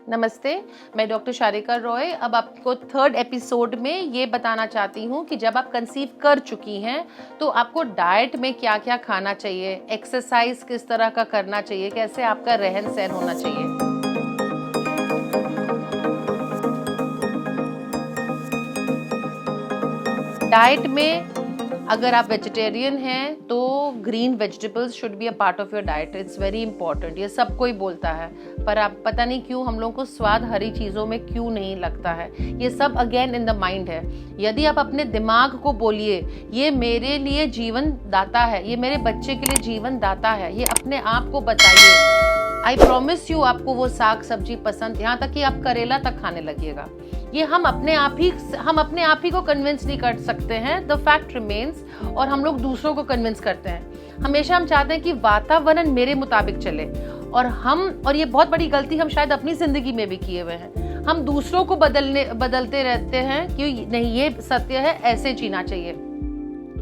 नमस्ते, मैं डॉक्टर शारिका रॉय। अब आपको थर्ड एपिसोड में ये बताना चाहती हूँ कि जब आप कंसीव कर चुकी हैं तो आपको डाइट में क्या क्या खाना चाहिए, एक्सरसाइज किस तरह का करना चाहिए, कैसे आपका रहन सहन होना चाहिए। डाइट में अगर आप वेजिटेरियन हैं तो green vegetables should be a part of your diet. It's very important. ये सब कोई बोलता है, पर आप पता नहीं क्यों हम लोगों को स्वाद हरी चीज़ों में क्यों नहीं लगता है। ये सब अगेन इन द माइंड है। यदि आप अपने दिमाग को बोलिए ये मेरे लिए जीवन दाता है, ये मेरे बच्चे के लिए जीवन दाता है, ये अपने आप को बताइए, आई प्रॉमिस यू आपको वो साग सब्जी पसंद, यहाँ तक कि आप करेला तक खाने लगिएगा। ये हम अपने आप ही को कन्विंस नहीं कर सकते हैं। The fact remains. और हम लोग दूसरों को कन्विंस करते हैं। हमेशा हम चाहते हैं कि वातावरण मेरे मुताबिक चले, और ये बहुत बड़ी गलती हम शायद अपनी जिंदगी में भी किए हुए हैं। हम दूसरों को बदलते रहते हैं कि नहीं ये सत्य है, ऐसे जीना चाहिए।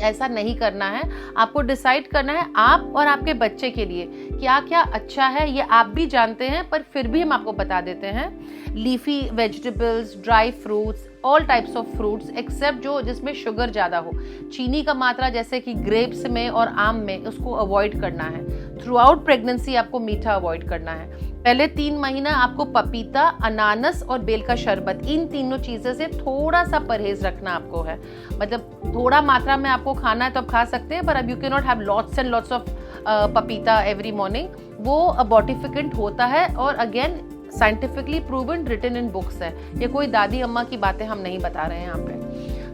ऐसा नहीं करना है। आपको डिसाइड करना है आप और आपके बच्चे के लिए क्या क्या अच्छा है। ये आप भी जानते हैं, पर फिर भी हम आपको बता देते हैं। Leafy vegetables, dry fruits, all types of fruits except जो जिसमें शुगर ज़्यादा हो। चीनी का मात्रा जैसे कि ग्रेप्स में और आम में, उसको अवॉइड करना है। थ्रू आउट प्रेगनेंसी आपको मीठा अवॉइड करना है। पहले 3 महीना आपको पपीता, अनानस और बेल का शरबत, इन तीनों चीज़ों से थोड़ा सा परहेज रखना आपको है। मतलब थोड़ा मात्रा में आपको खाना है तो आप खा सकते हैं, पर अब you can not have lots and lots of papita every morning. वो अबॉर्टिफिकेंट होता है और again scientifically proven, written in books है। ये कोई दादी अम्मा की बातें हम नहीं बता रहे हैं यहाँ पे।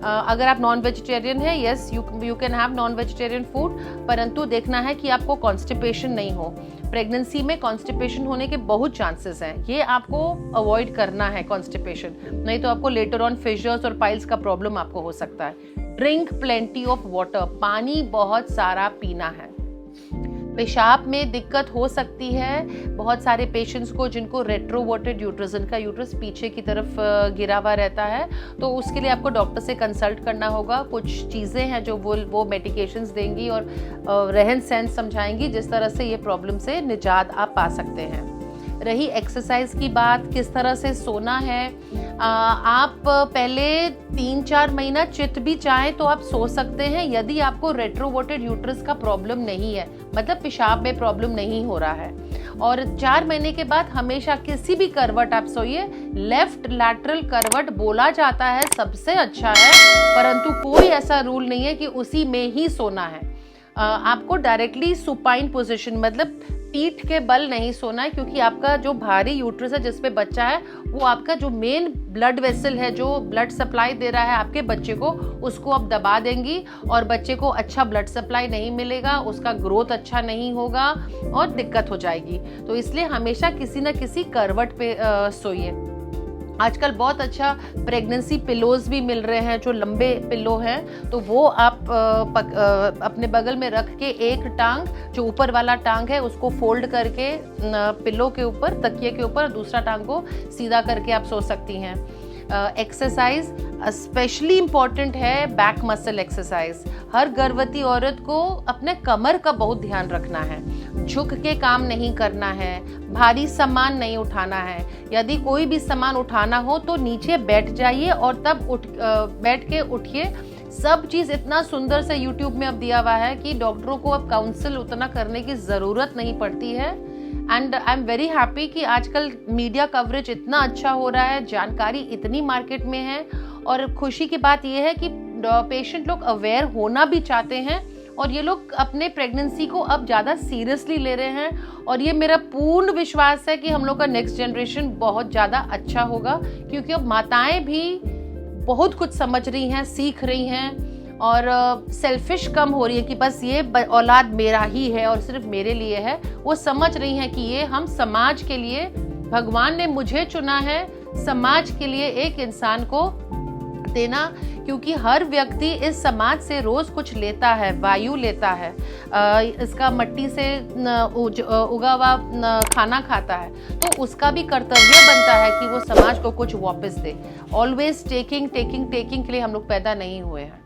अगर आप नॉन वेजिटेरियन है, yes you can have non vegetarian food, परंतु देखना है कि आपको कॉन्स्टिपेशन नहीं हो। प्रेगनेंसी में कॉन्स्टिपेशन होने के बहुत चांसेस हैं। ये आपको अवॉइड करना है कॉन्स्टिपेशन, नहीं तो आपको लेटर ऑन फिशर्स और पाइल्स का प्रॉब्लम आपको हो सकता है। ड्रिंक प्लेंटी ऑफ वाटर, पानी बहुत सारा पीना है। पेशाब में दिक्कत हो सकती है बहुत सारे पेशेंट्स को जिनको रेट्रोवर्टेड यूट्रस, इनका यूट्रस पीछे की तरफ गिरा हुआ रहता है, तो उसके लिए आपको डॉक्टर से कंसल्ट करना होगा। कुछ चीज़ें हैं जो वो मेडिकेशंस देंगी और रहन सहन समझाएंगी जिस तरह से ये प्रॉब्लम से निजात आप पा सकते हैं। रही एक्सरसाइज की बात, किस तरह से सोना है, आप पहले 3-4 महीना चित भी चाहें तो आप सो सकते हैं यदि आपको रेट्रोवर्टेड यूट्रस का प्रॉब्लम नहीं है, मतलब पेशाब में प्रॉब्लम नहीं हो रहा है। और 4 महीने के बाद हमेशा किसी भी करवट आप सोइए। लेफ्ट लैटरल करवट बोला जाता है सबसे अच्छा है, परंतु कोई ऐसा रूल नहीं है कि उसी में ही सोना है। आपको डायरेक्टली सुपाइन पोजीशन, मतलब पीठ के बल नहीं सोना है, क्योंकि आपका जो भारी यूट्रस है जिसपे बच्चा है, वो आपका जो मेन ब्लड वेसल है जो ब्लड सप्लाई दे रहा है आपके बच्चे को, उसको आप दबा देंगी और बच्चे को अच्छा ब्लड सप्लाई नहीं मिलेगा, उसका ग्रोथ अच्छा नहीं होगा और दिक्कत हो जाएगी। तो इसलिए हमेशा किसी न किसी करवट पे सोइए। आजकल बहुत अच्छा प्रेगनेंसी पिलोज भी मिल रहे हैं जो लंबे पिलो हैं, तो वो आप अपने बगल में रख के एक टांग, जो ऊपर वाला टांग है उसको फोल्ड करके पिलो के ऊपर, तकिए के ऊपर, दूसरा टांग को सीधा करके आप सो सकती हैं। एक्सरसाइज स्पेशली इम्पॉर्टेंट है, बैक मसल एक्सरसाइज। हर गर्भवती औरत को अपने कमर का बहुत ध्यान रखना है। झुक के काम नहीं करना है, भारी सामान नहीं उठाना है। यदि कोई भी सामान उठाना हो तो नीचे बैठ जाइए और तब बैठ के उठिए। सब चीज़ इतना सुंदर से यूट्यूब में अब दिया हुआ है कि डॉक्टरों को अब काउंसिल उतना करने की ज़रूरत नहीं पड़ती है। And I am very happy कि आजकल मीडिया कवरेज इतना अच्छा हो रहा है, जानकारी इतनी मार्केट में है, और खुशी की बात यह है कि पेशेंट लोग अवेयर होना भी चाहते हैं और ये लोग अपने प्रेगनेंसी को अब ज़्यादा सीरियसली ले रहे हैं। और ये मेरा पूर्ण विश्वास है कि हम लोग का नेक्स्ट जनरेशन बहुत ज़्यादा अच्छा होगा, क्योंकि अब माताएं भी बहुत कुछ समझ रही हैं, सीख रही हैं, और सेल्फिश कम हो रही है कि बस ये औलाद मेरा ही है और सिर्फ मेरे लिए है। वो समझ रही हैं कि ये हम समाज के लिए, भगवान ने मुझे चुना है समाज के लिए एक इंसान को देना, क्योंकि हर व्यक्ति इस समाज से रोज कुछ लेता है, वायु लेता है, इसका मट्टी से उगा हुआ खाना खाता है, तो उसका भी कर्तव्य बनता है कि वो समाज को कुछ वापस दे। ऑलवेज टेकिंग के लिए हम लोग पैदा नहीं हुए हैं।